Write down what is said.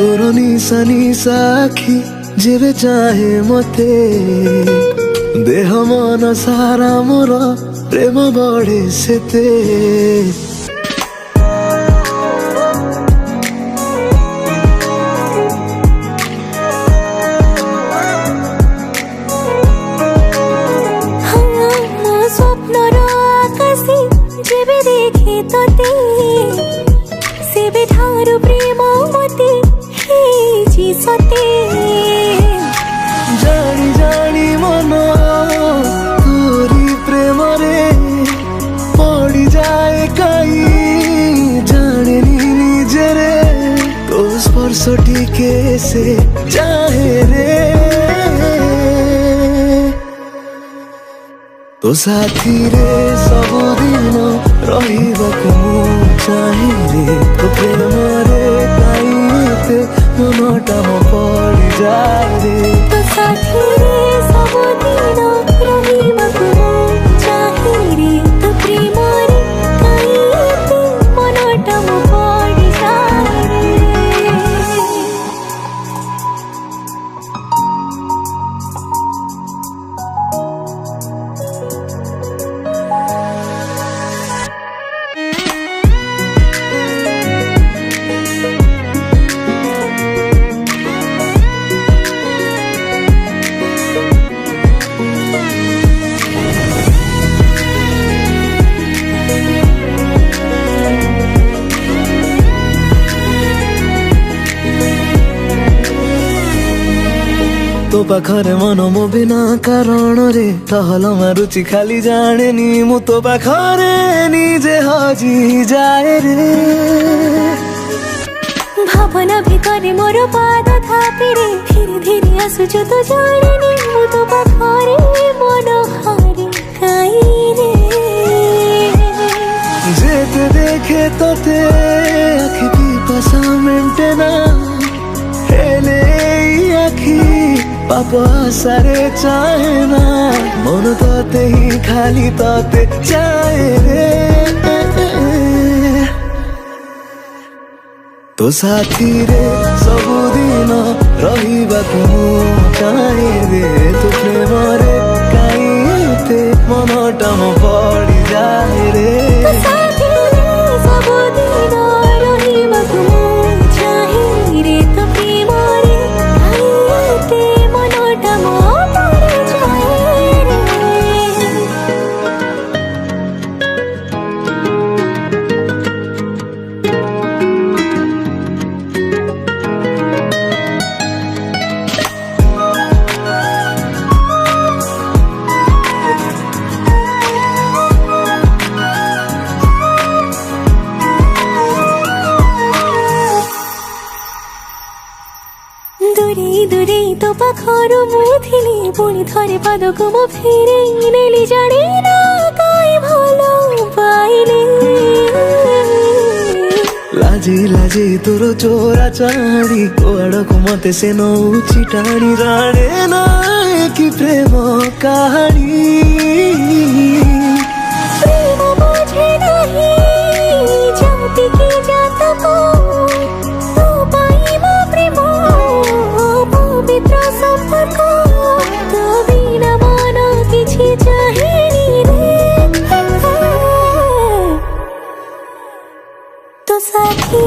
तोर निशा निशा आखि जेबे चाहे मते देह मन सारा मोर प्रेम बढ़े सेते जानी जानी मन तोरी प्रेम रे पड़ी जाए कहीं जाने निजे रे तो स्पर्श टिके से चाहे रे तो साथी रे सबुदिन रहिबाकु चाहे रे तो प्रेम रे काईते मनटा म पड़ी जाए रे तो साथी रे सबुदिन रहिबाकु चाहे रे तो प्रेम रे काईते मनटा म पड़ी जाए रे तो पाखरे मन मो बिना कारण रे टहल मारुची खाली जाने नी मु तो पाखरे निजे हजी जाए रे भावना भितरे मोर पाद थापी रे धीरे धीरे आसुछु तो जाने नी मु तो पाखरे मन हारी काई रे जेते देखे तोते आखि पिपासा मेंटे ना हेले आखि पाप सारे चाहे ना मन तोते ही खाली तोते चाहे रे तो साथी रे सबुदिन रहिबाकु चाहे रे तो प्रेम रे काईते मनटा म पड़ी जाए रे तो साथी रे सबुदिन रहिबाकु चाहे रे तो प्रेम रे काईते मनटा म पड़ी जाए रे दूरी दूरी तो पाखरु मुथिली पुणी थरे पादको म फेरे नेली जाने ना काई भलो पाइले लाजी लाजी तोर चोरा चाड़ी कुआड़को मते से नौची टाणी जाने ना कि प्रेम कहानी प्रेम बुझे नहीं जाति की जात को तो पाई म प्रेम पवित्र संपर्क तो बिना मन किछि चाहेनी रे तो साथी